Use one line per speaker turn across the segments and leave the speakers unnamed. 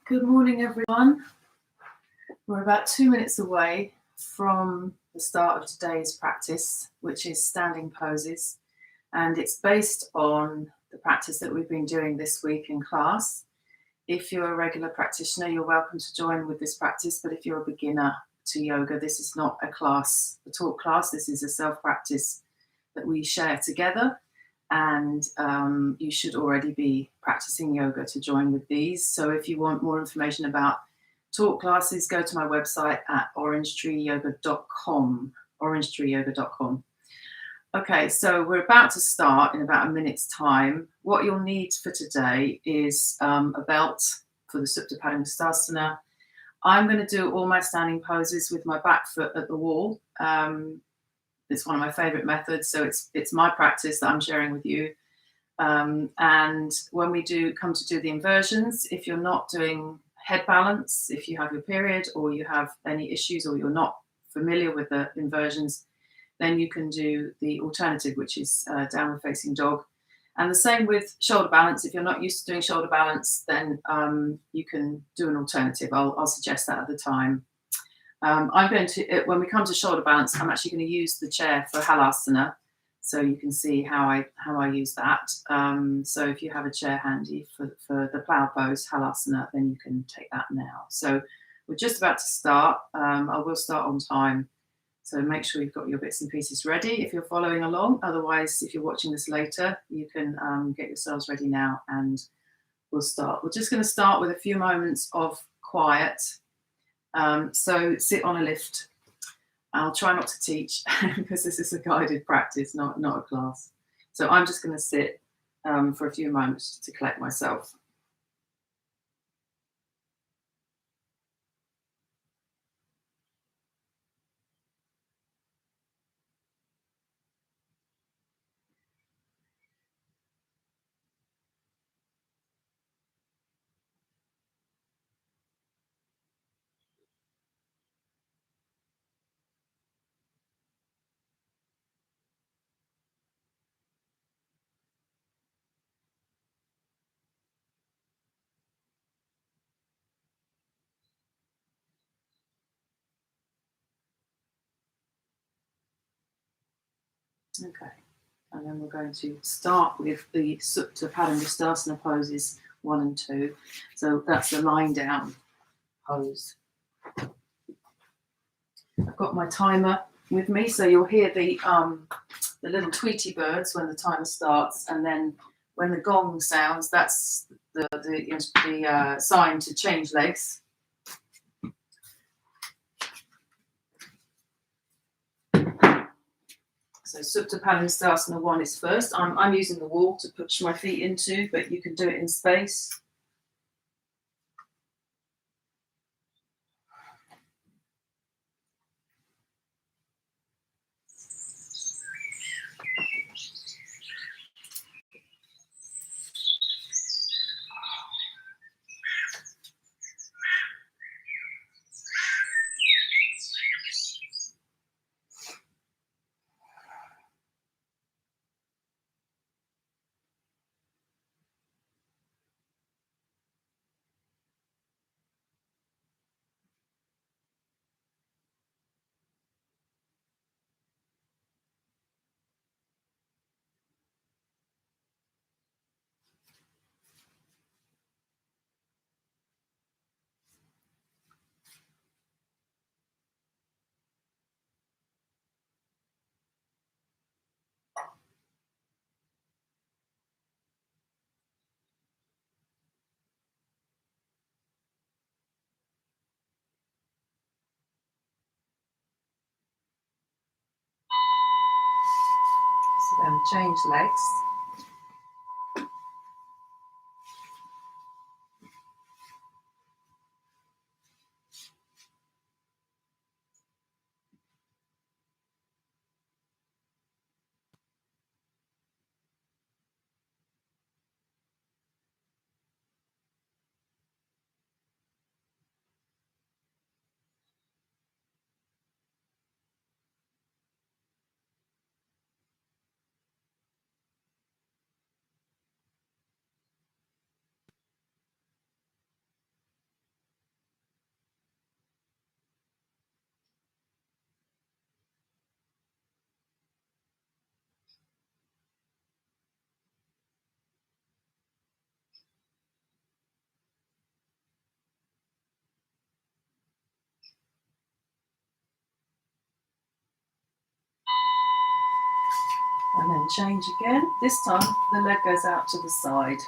Good morning, everyone. We're about 2 minutes away from the start of today's practice, which is standing poses, and it's based on the practice that we've been doing this week in class. If you're a regular practitioner, you're welcome to join with this practice, but if you're a beginner to yoga, this is not a talk class, this is a self-practice that we share together. And you should already be practicing yoga to join with these. So if you want more information about talk classes, go to my website at orangetreeyoga.com, orangetreeyoga.com. Okay, so we're about to start in about a minute's time. What you'll need for today is a belt for the Supta Padangusthasana. I'm going to do all my standing poses with my back foot at the wall. It's one of my favorite methods, so it's my practice that I'm sharing with you. And when we come to do the inversions, if you're not doing head balance, if you have your period or you have any issues or you're not familiar with the inversions, then you can do the alternative, which is downward facing dog. And the same with shoulder balance. If you're not used to doing shoulder balance, then you can do an alternative. I'll suggest that at the time. I'm going to, when we come to shoulder balance, I'm actually going to use the chair for halasana, so you can see how I use that. So if you have a chair handy for the plow pose, halasana, then you can take that now. So we're just about to start. I will start on time, so make sure you've got your bits and pieces ready if you're following along. Otherwise, if you're watching this later, you can get yourselves ready now and we'll start. We're just going to start with a few moments of quiet. So sit on a lift. I'll try not to teach because this is a guided practice, not a class. So I'm just going to sit for a few moments to collect myself. Okay, and then we're going to start with the Supta Padangusthasana poses 1 and 2. So that's the lying down pose. I've got my timer with me, so you'll hear the little Tweety birds when the timer starts, and then when the gong sounds, that's the sign to change legs. So Supta Padangusthasana 1 is first. I'm using the wall to push my feet into, but you can do it in space. So then change legs. And then change again. This time the leg goes out to the side.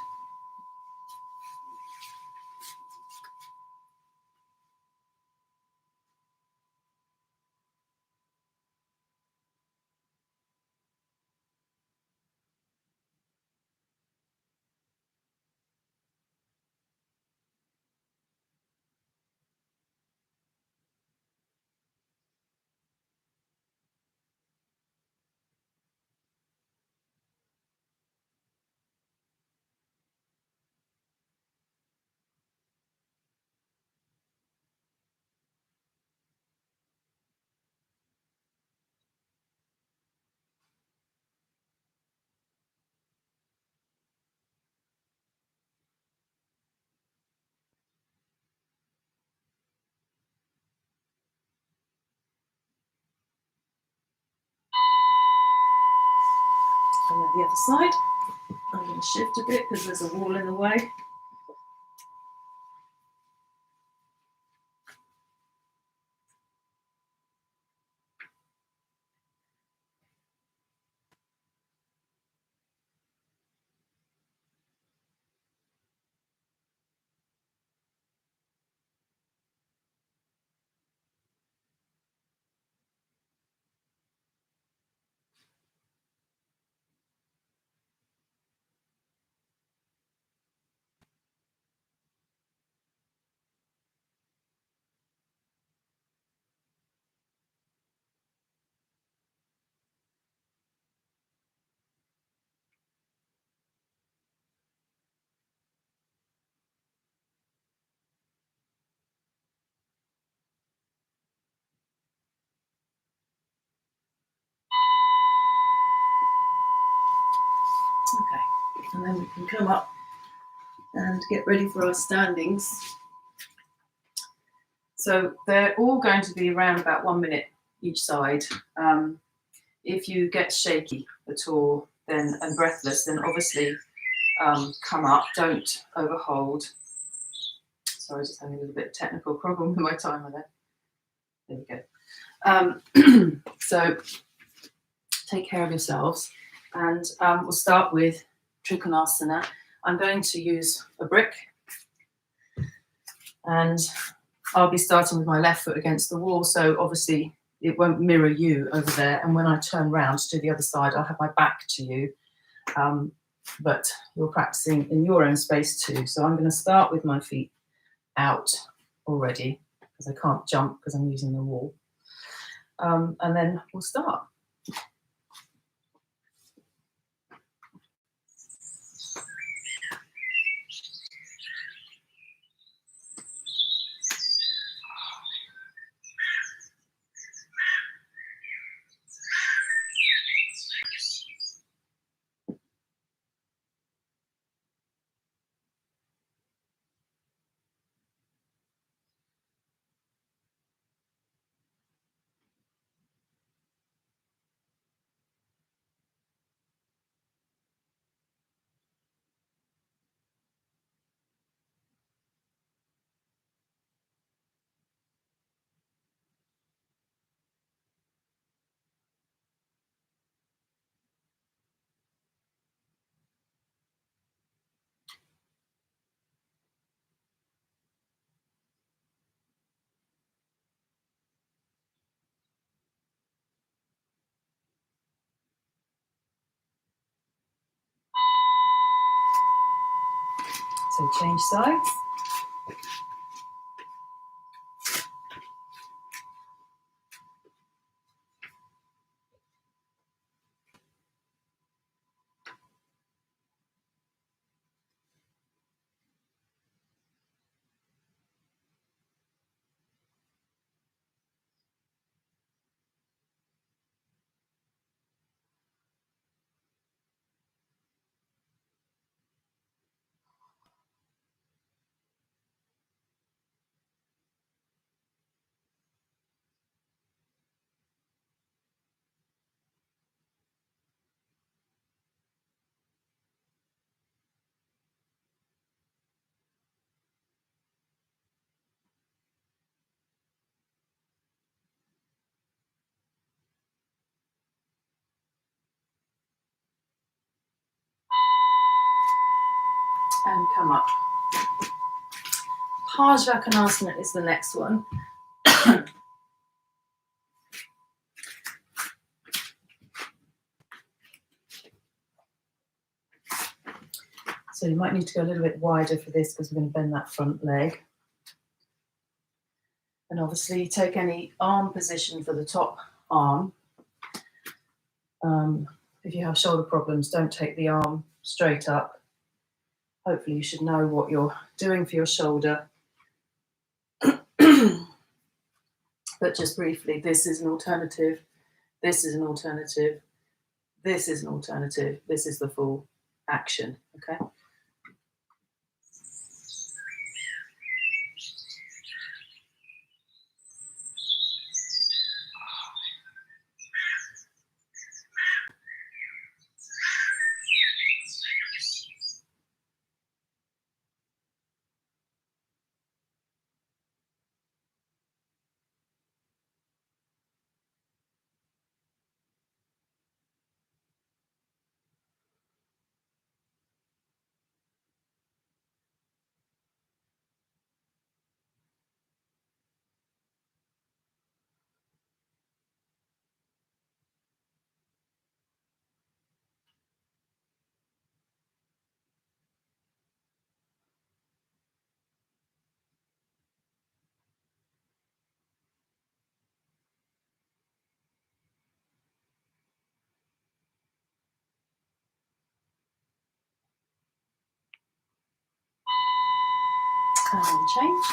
And then the other side. I'm going to shift a bit because there's a wall in the way. Okay, and then we can come up and get ready for our standings. So they're all going to be around about 1 minute each side. If you get shaky at all and breathless, then obviously come up, don't overhold. Sorry, just having a little bit of technical problem with my timer there. There we go. So take care of yourselves, and we'll start with Trikonasana. I'm going to use a brick, and I'll be starting with my left foot against the wall, so obviously it won't mirror you over there, and when I turn round to the other side, I'll have my back to you, but you're practicing in your own space too. So I'm going to start with my feet out already, because I can't jump because I'm using the wall, and then we'll start. So change sides. and come up. Parsvakonasana is the next one. So you might need to go a little bit wider for this because we're going to bend that front leg. And obviously take any arm position for the top arm. If you have shoulder problems, don't take the arm straight up. Hopefully you should know what you're doing for your shoulder. But just briefly, this is an alternative, this is an alternative, this is an alternative, this is the full action, okay? And change.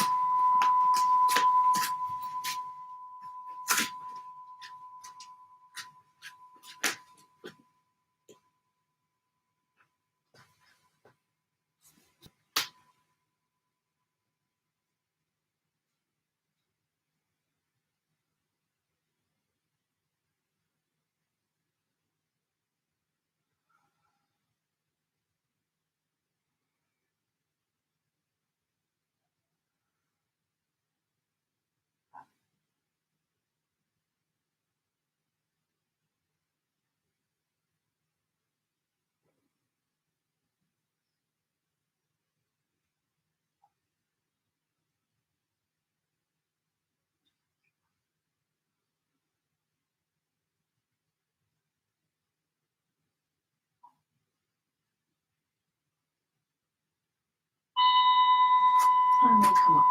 And then come up.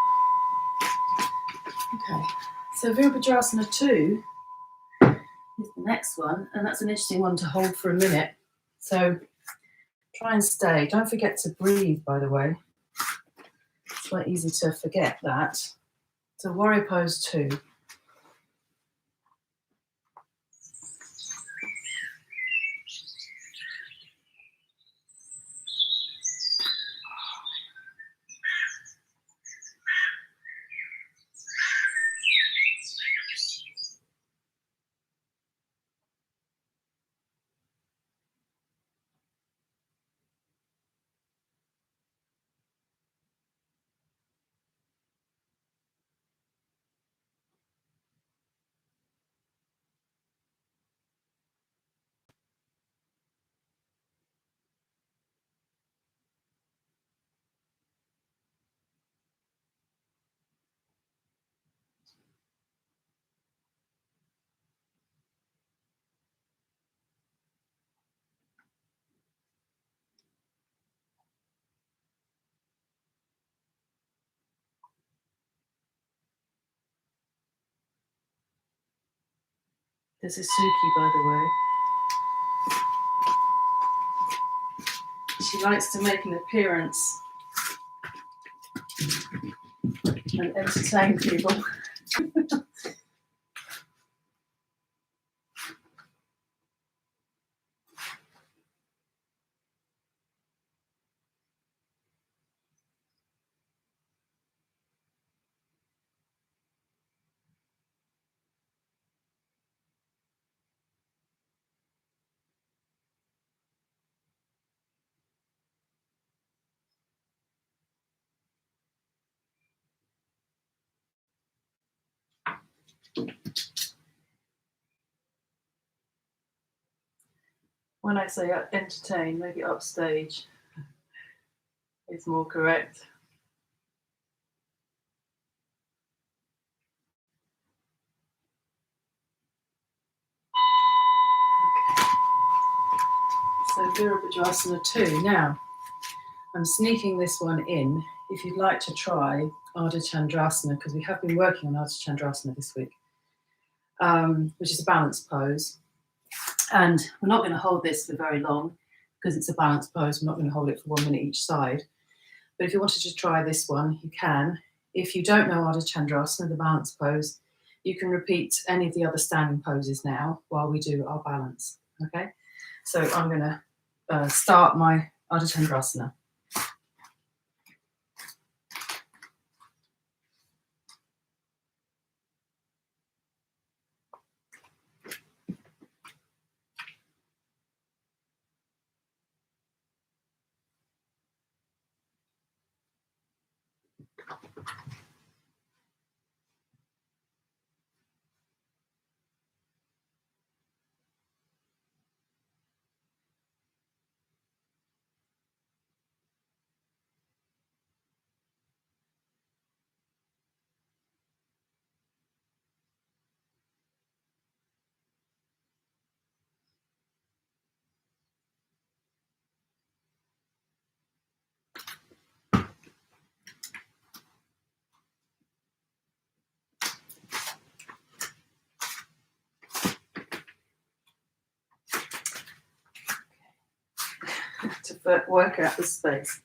Okay, so Virabhadrasana 2 is the next one, and that's an interesting one to hold for a minute. So try and stay. Don't forget to breathe, by the way. It's quite easy to forget that. So Warrior Pose 2. This is Suki, by the way. She likes to make an appearance and entertain people. When I say entertain, maybe upstage. is more correct. Okay. So Virabhadrasana 2. Now, I'm sneaking this one in. If you'd like to try Ardha Chandrasana, because we have been working on Ardha Chandrasana this week, which is a balanced pose. And we're not going to hold this for very long because it's a balanced pose. We're not going to hold it for 1 minute each side. But if you wanted to try this one, you can. If you don't know Ardha Chandrasana, the balance pose, you can repeat any of the other standing poses now while we do our balance. Okay? So I'm going to start my Ardha Chandrasana. To work out the space.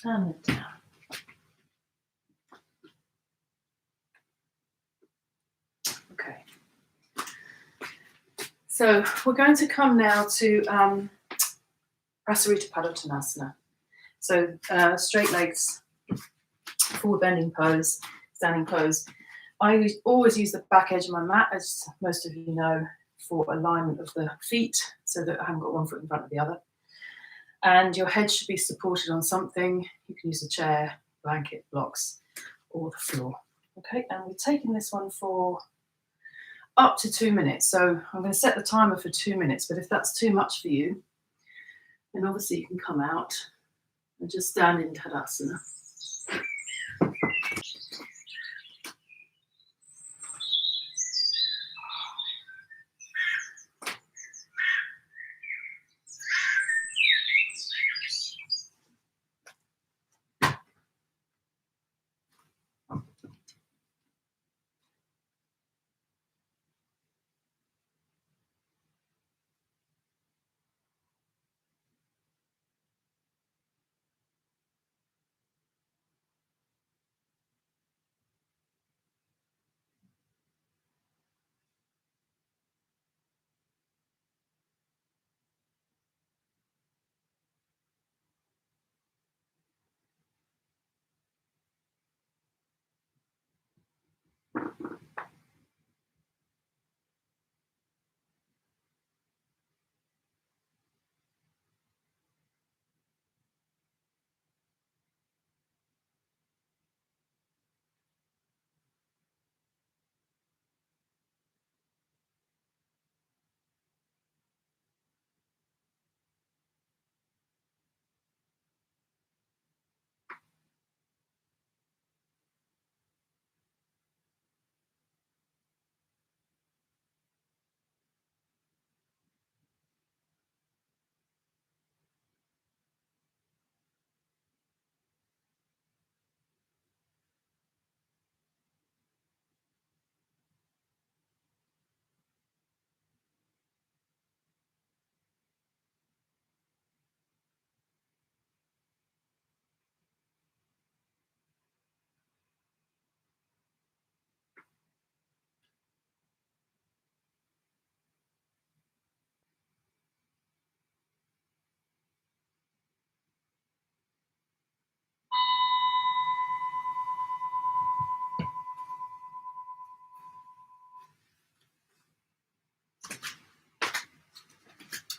And it down. Okay. So we're going to come now to Prasarita Padottanasana. So straight legs, forward bending pose, standing pose. I always use the back edge of my mat, as most of you know, for alignment of the feet, so that I haven't got one foot in front of the other. And your head should be supported on something. You can use a chair, blanket, blocks, or the floor. Okay, and we're taking this one for up to 2 minutes. So I'm going to set the timer for 2 minutes, but if that's too much for you, then obviously you can come out and just stand in Tadasana.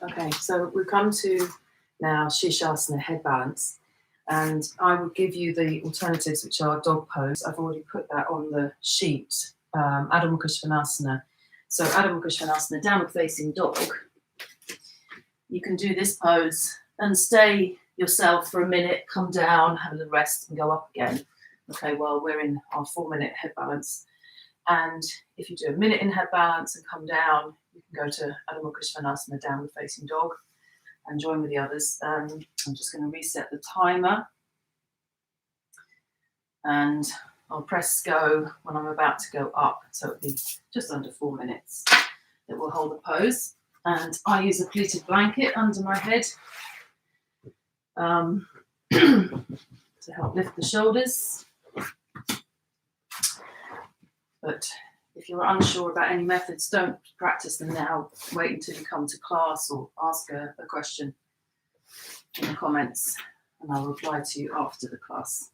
Okay, so we come to now Shirshasana, head balance. And I will give you the alternatives, which are dog pose. I've already put that on the sheet. Adho Mukha Svanasana. So Adho Mukha Svanasana, downward facing dog. You can do this pose and stay yourself for a minute, come down, have a little rest, and go up again. Okay, well, we're in our 4-minute head balance. And if you do a minute in head balance and come down, you can go to Adho Mukha Svanasana, downward facing dog, and join with the others. I'm just going to reset the timer. And I'll press go when I'm about to go up. So it'll be just under 4 minutes that we'll hold the pose. And I use a pleated blanket under my head to help lift the shoulders. But if you're unsure about any methods, don't practice them now. Wait until you come to class or ask a question in the comments, and I'll reply to you after the class.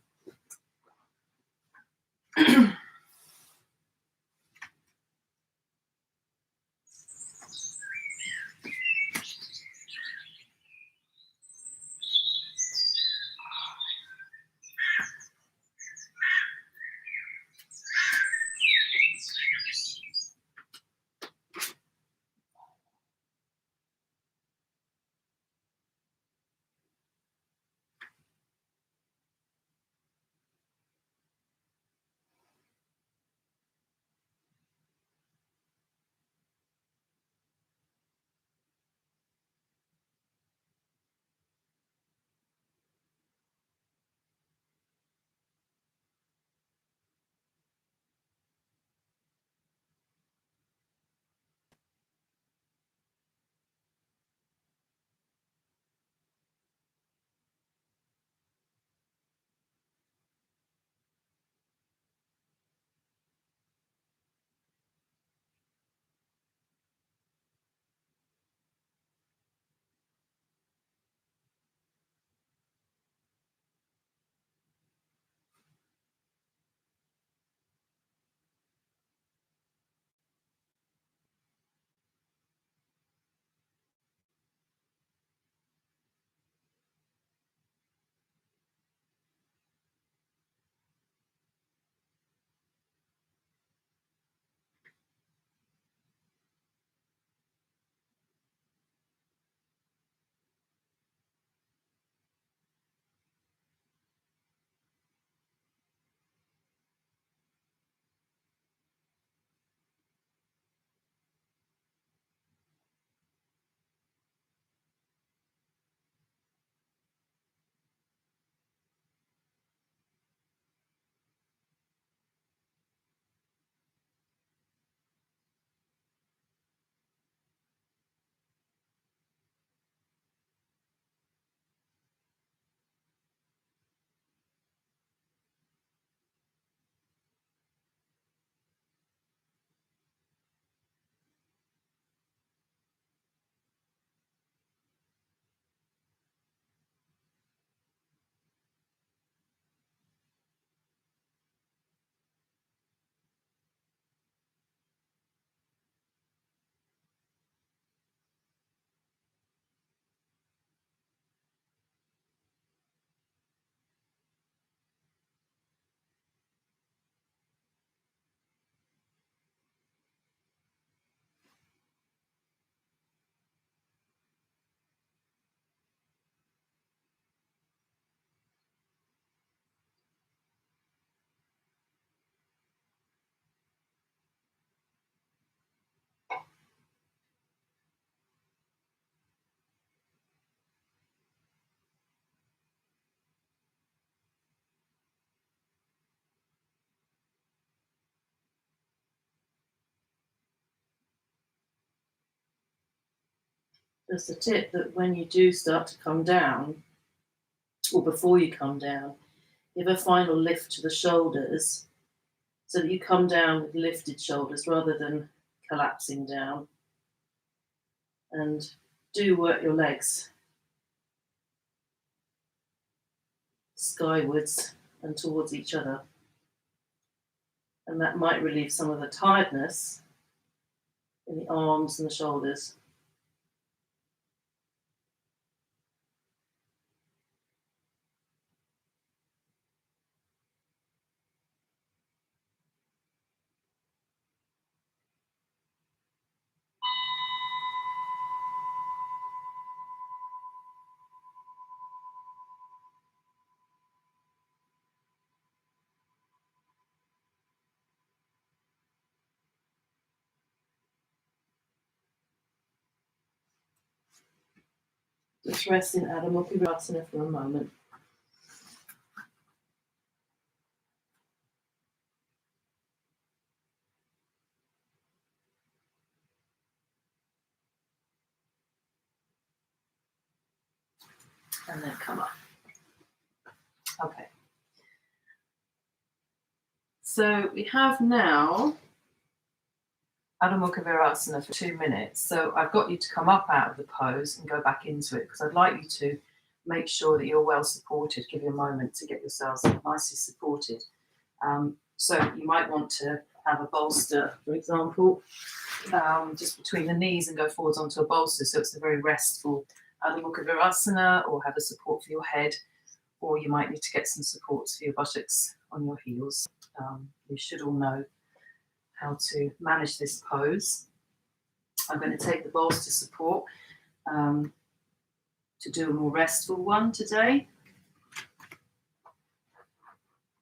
There's a tip that when you do start to come down, or before you come down, give a final lift to the shoulders so that you come down with lifted shoulders rather than collapsing down. And do work your legs skywards and towards each other. And that might relieve some of the tiredness in the arms and the shoulders. Just rest in Adho Mukha Virasana for a moment. And then come up. Okay. So we have now Adho Mukha Virasana for 2 minutes. So I've got you to come up out of the pose and go back into it because I'd like you to make sure that you're well supported. Give you a moment to get yourselves nicely supported. So you might want to have a bolster, for example, just between the knees and go forwards onto a bolster. So it's a very restful Adho Mukha Virasana, or have a support for your head, or you might need to get some supports for your buttocks on your heels. You should all know how to manage this pose. I'm going to take the bolster support to do a more restful one today.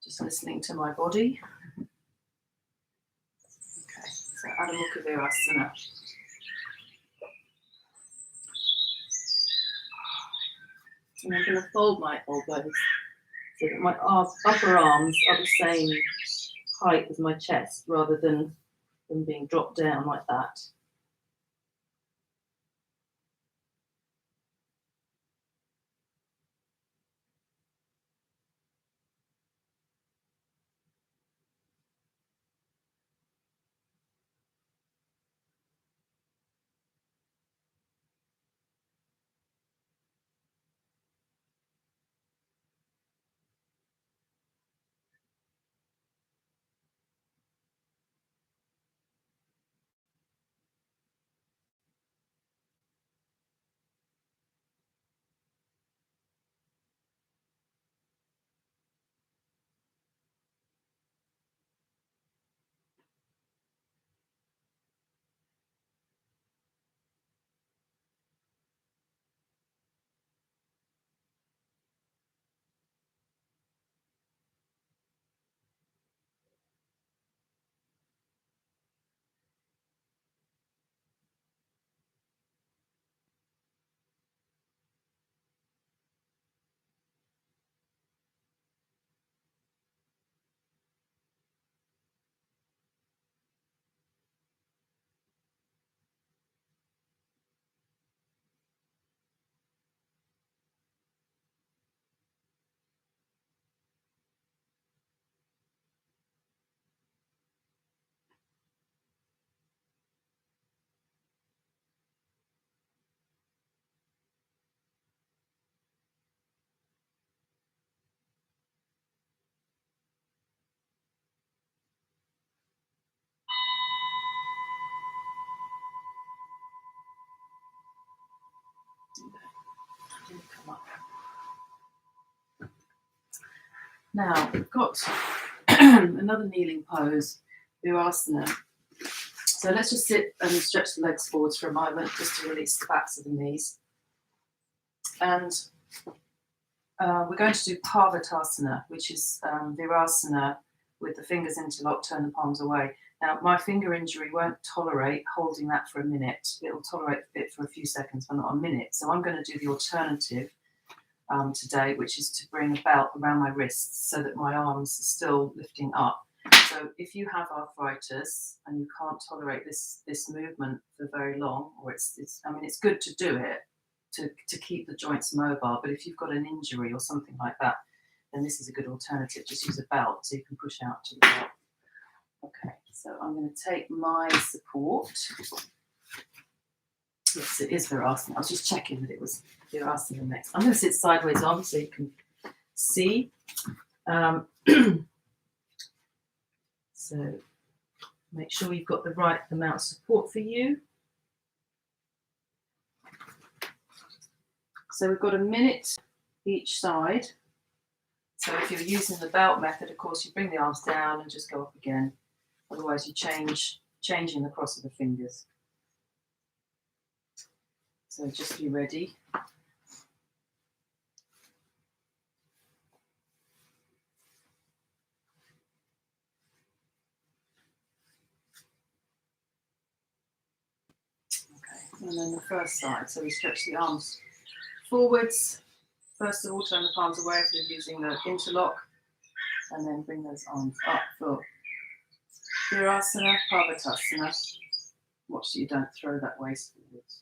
Just listening to my body. Okay, so Adho Mukha Virasana. And I'm going to fold my elbows so that my upper arms are the same height as my chest, rather than them being dropped down like that. Come up. Now we've got another kneeling pose, Virasana. So let's just sit and stretch the legs forwards for a moment, just to release the backs of the knees. And we're going to do Parvatasana, which is Virasana with the fingers interlocked, turn the palms away. Now, my finger injury won't tolerate holding that for a minute. It'll tolerate it for a few seconds, but not a minute. So I'm going to do the alternative today, which is to bring a belt around my wrists so that my arms are still lifting up. So if you have arthritis and you can't tolerate this movement for very long, or it's good to do it to keep the joints mobile, but if you've got an injury or something like that, then this is a good alternative. Just use a belt so you can push out to the belt. Okay, so I'm going to take my support. Yes, it is Virasana. I was just checking that it was Virasana next. I'm going to sit sideways on so you can see. So make sure you've got the right amount of support for you. So we've got a minute each side. So if you're using the belt method, of course, you bring the arms down and just go up again. Otherwise, you changing the cross of the fingers. So just be ready. Okay, and then the first side. So we stretch the arms forwards. First of all, turn the palms away if you're using the interlock, and then bring those arms up for Virasana, Parvatasana. Watch that you don't throw that waist forwards.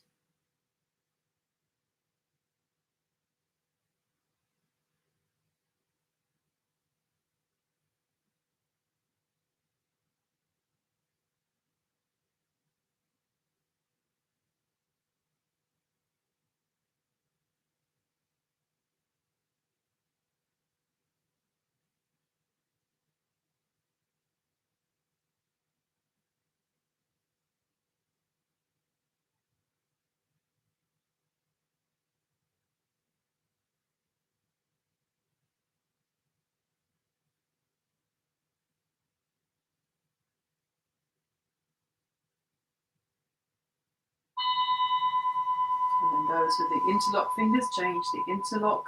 And then those with the interlock fingers, change the interlock.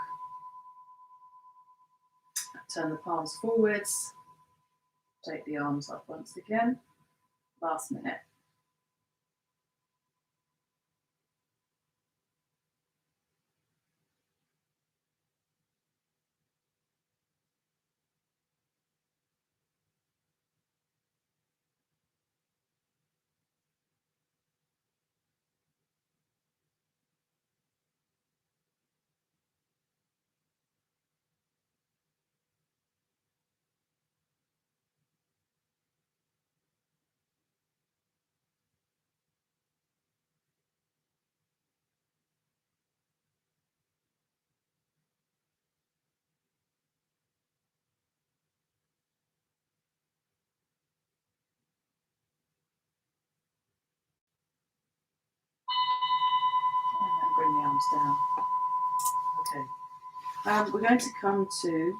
Turn the palms forwards. Take the arms up once again. Last minute. And then bring the arms down. Okay. We're going to come to,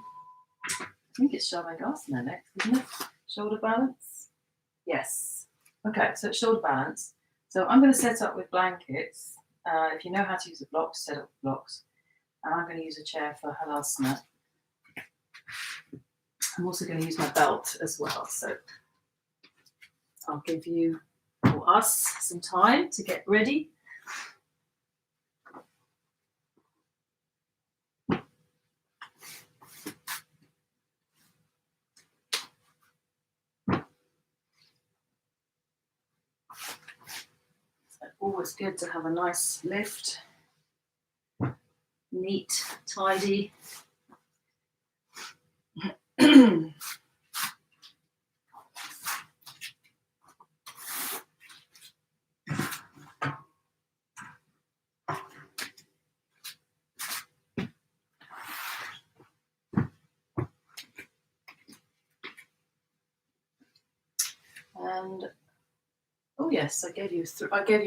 I think it's Shavasana next, isn't it? Shoulder balance. Yes. Okay, so it's shoulder balance. So I'm going to set up with blankets. If you know how to use the blocks, set up blocks. And I'm going to use a chair for Halasana. I'm also going to use my belt as well. So I'll give you, or us, some time to get ready. So always good to have a nice lift. Neat, tidy. And oh yes, I gave you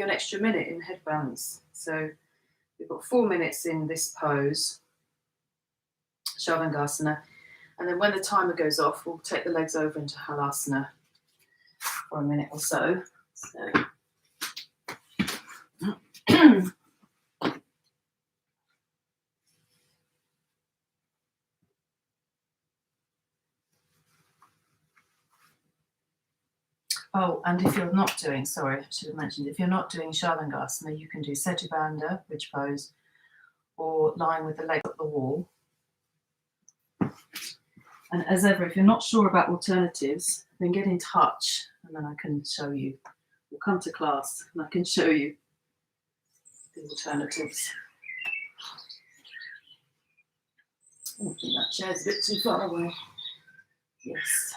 an extra minute in head balance. So we've got 4 minutes in this pose, Shavasana, and then when the timer goes off, we'll take the legs over into Halasana for a minute or so. Oh, and if you're not doing, sorry, I should have mentioned, if you're not doing Shavasana, you can do Setu Bandha, bridge pose, or lying with the legs up the wall. And as ever, if you're not sure about alternatives, then get in touch and then I can show you. We'll come to class and I can show you the alternatives. I think that chair's a bit too far away. Yes.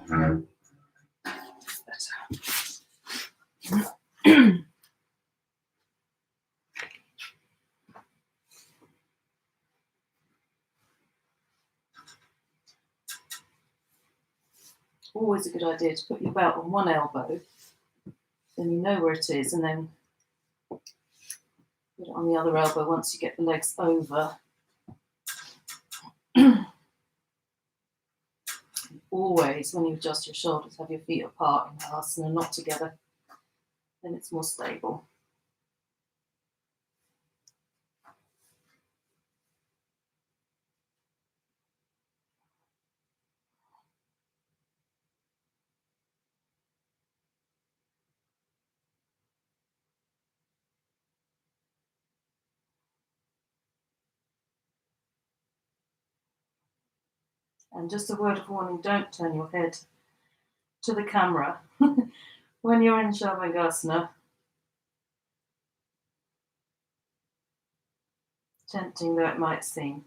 Better. Always a good idea to put your belt on one elbow, then you know where it is, and then put it on the other elbow once you get the legs over. Always, when you adjust your shoulders, have your feet apart in asana, not together. Then it's more stable. And just a word of warning, don't turn your head to the camera when you're in Shavasana. Tempting though it might seem.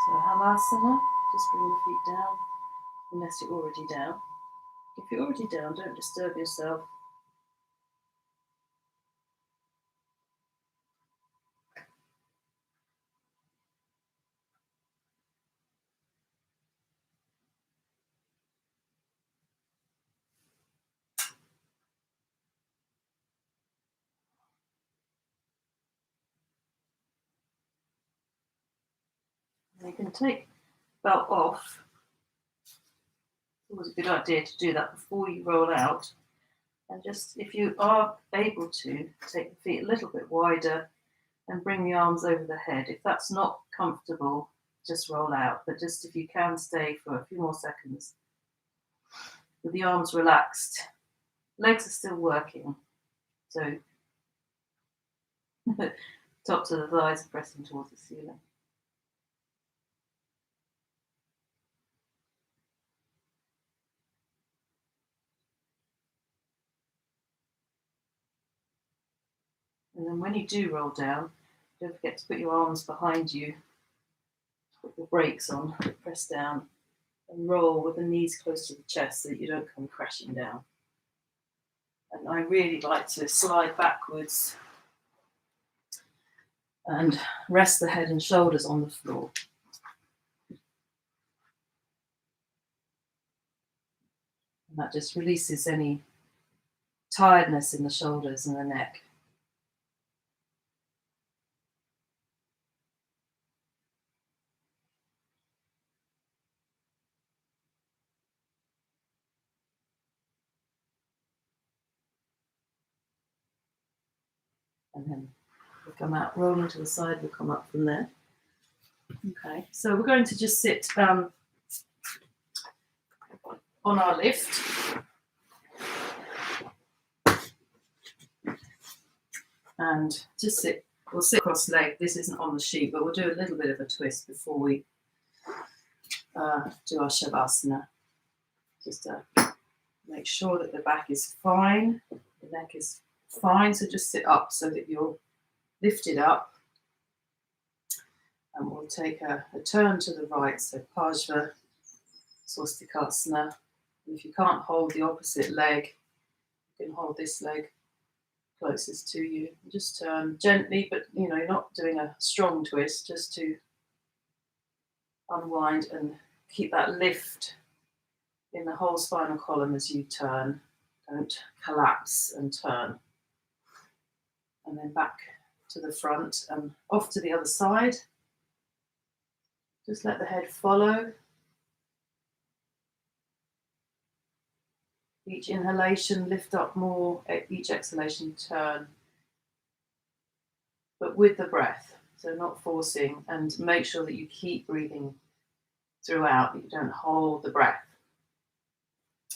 So Halasana, just bring the feet down, unless you're already down. If you're already down, don't disturb yourself. You can take belt off. It's always a good idea to do that before you roll out. And just, if you are able to, take the feet a little bit wider and bring the arms over the head. If that's not comfortable, just roll out. But just if you can stay for a few more seconds with the arms relaxed. Legs are still working. So tops of the thighs are pressing towards the ceiling. And then when you do roll down, don't forget to put your arms behind you, put your brakes on, press down, and roll with the knees close to the chest so that you don't come crashing down. And I really like to slide backwards and rest the head and shoulders on the floor. And that just releases any tiredness in the shoulders and the neck. And then we'll come out, rolling to the side, we'll come up from there. Okay, so we're going to just sit on our lift. And just sit, we'll sit cross-legged. This isn't on the sheet, but we'll do a little bit of a twist before we do our Shavasana. Just make sure that the back is fine, the neck is fine. So just sit up so that you're lifted up. And we'll take a turn to the right, so Pajva, Swastikasana. And if you can't hold the opposite leg, you can hold this leg closest to you. Just turn gently, but you're not doing a strong twist, just to unwind and keep that lift in the whole spinal column as you turn. Don't collapse and turn. And then back to the front and off to the other side. Just let the head follow. Each inhalation, lift up more. Each exhalation, turn. But with the breath, so not forcing, and make sure that you keep breathing throughout, that you don't hold the breath.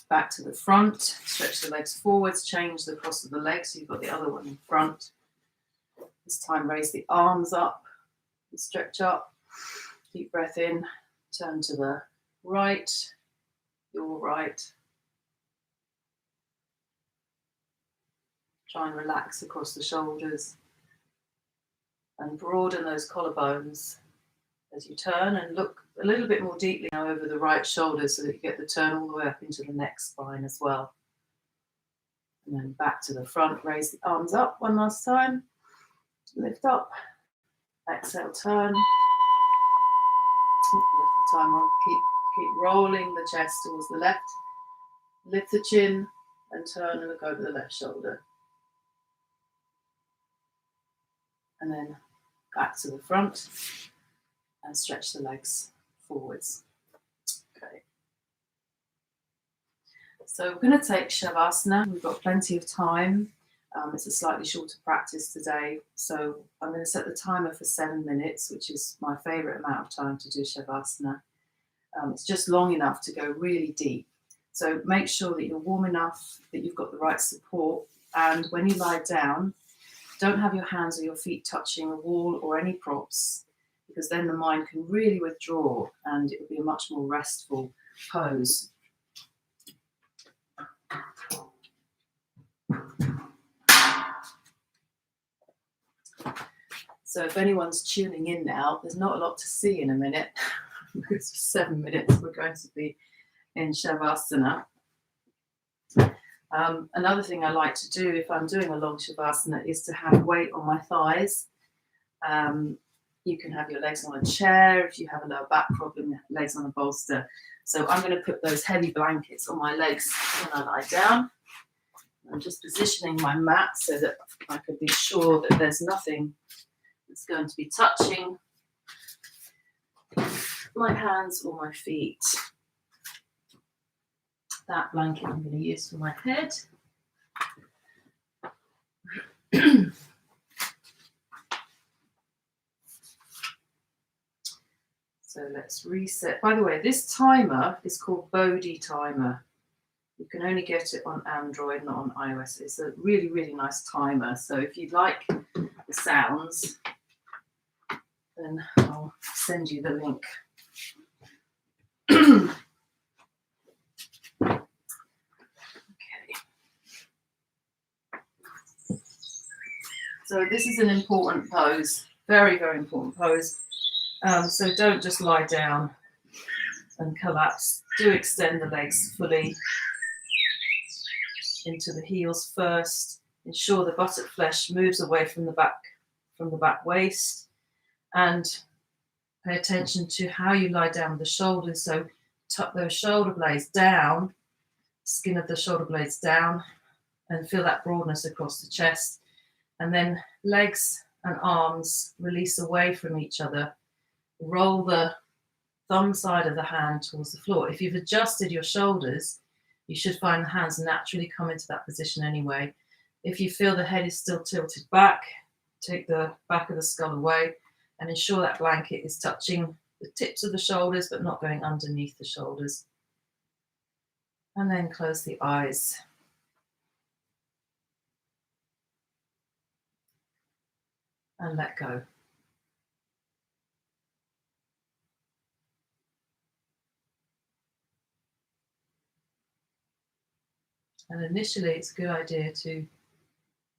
Back to the front, stretch the legs forwards, change the cross of the legs, so you've got the other one in front. This time raise the arms up and stretch up. Deep breath in, turn to the right, your right. Try and relax across the shoulders and broaden those collarbones as you turn, and look a little bit more deeply now over the right shoulder so that you get the turn all the way up into the neck spine as well. And then back to the front, raise the arms up one last time, lift up, exhale, turn. Left the time on. Keep rolling the chest towards the left. Lift the chin and turn and look over the left shoulder. And then back to the front and stretch the legs forwards. Okay. So we're going to take Shavasana. We've got plenty of time. It's a slightly shorter practice today, so I'm going to set the timer for 7 minutes, which is my favourite amount of time to do Shavasana. It's just long enough to go really deep. So make sure that you're warm enough, that you've got the right support, and when you lie down, don't have your hands or your feet touching a wall or any props, because then the mind can really withdraw and it will be a much more restful pose. So if anyone's tuning in now, there's not a lot to see in a minute, because for 7 minutes we're going to be in Shavasana. Another thing I like to do if I'm doing a long Shavasana is to have weight on my thighs. You can have your legs on a chair. If you have a lower back problem, legs on a bolster. So I'm going to put those heavy blankets on my legs when I lie down. I'm just positioning my mat so that I can be sure that there's nothing that's going to be touching my hands or my feet. That blanket I'm going to use for my head. So let's reset. By the way, this timer is called Bodhi timer. You can only get it on Android, not on iOS. It's a really, really nice timer. So if you'd like the sounds, then I'll send you the link. Okay. So this is an important pose, very, very important pose. So don't just lie down and collapse. Do extend the legs fully into the heels first. Ensure the buttock flesh moves away from the back waist, and pay attention to how you lie down with the shoulders. So tuck those shoulder blades down, skin of the shoulder blades down, and feel that broadness across the chest. And then legs and arms release away from each other. Roll the thumb side of the hand towards the floor. If you've adjusted your shoulders, you should find the hands naturally come into that position anyway. If you feel the head is still tilted back, take the back of the skull away and ensure that blanket is touching the tips of the shoulders but not going underneath the shoulders. And then close the eyes. and let go. And initially, it's a good idea to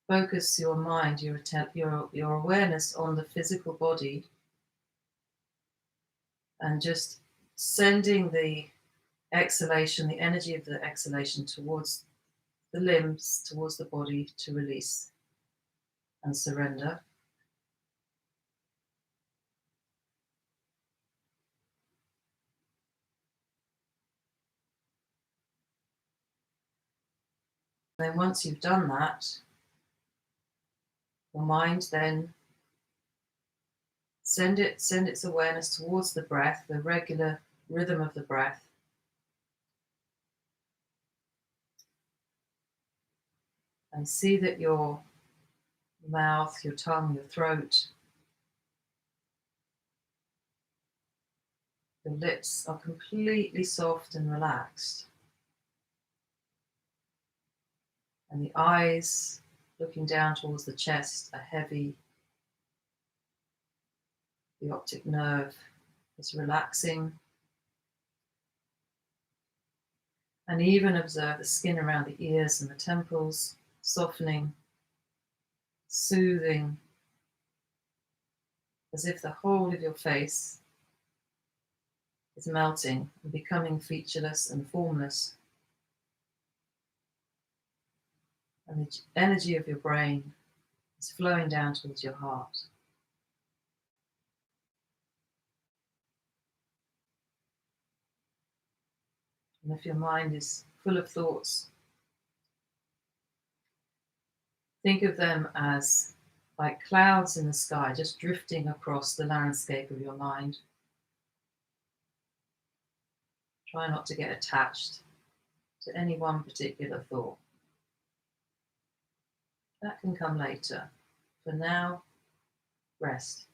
focus your mind, your awareness on the physical body, and just sending the exhalation, the energy of the exhalation towards the limbs, towards the body to release and surrender. Then once you've done that, your mind then send its awareness towards the breath, the regular rhythm of the breath. And see that your mouth, your tongue, your throat, your lips are completely soft and relaxed. And the eyes, looking down towards the chest, are heavy. The optic nerve is relaxing. And even observe the skin around the ears and the temples, softening, soothing, as if the whole of your face is melting and becoming featureless and formless. And the energy of your brain is flowing down towards your heart. And if your mind is full of thoughts, think of them as like clouds in the sky, just drifting across the landscape of your mind. Try not to get attached to any one particular thought. That can come later. For now, rest.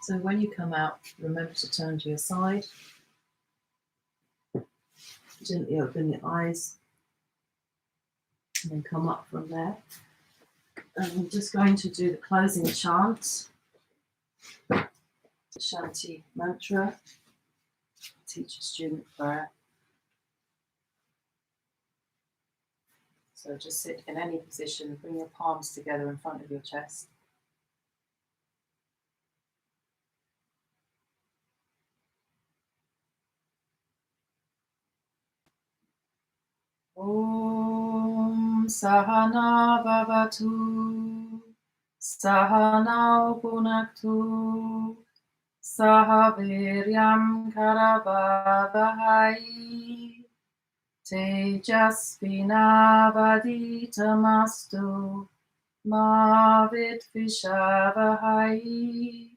So when you come out, remember to turn to your side. Gently open your eyes and then come up from there. And I'm just going to do the closing chant, the Shanti mantra, teacher-student prayer. So just sit in any position, bring your palms together in front of your chest. Om Sahana Bhavatu Sahana Bhunaktu Sahaviryam Karavavahai Tejasvinavaditamastu Ma Vidvishavahai.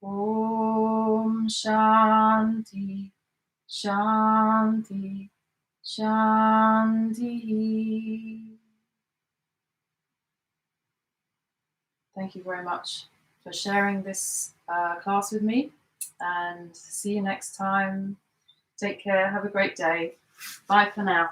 Om Shanti Shanti Shanti. Thank you very much for sharing this class with me, and see you next time. Take care. Have a great day. Bye for now.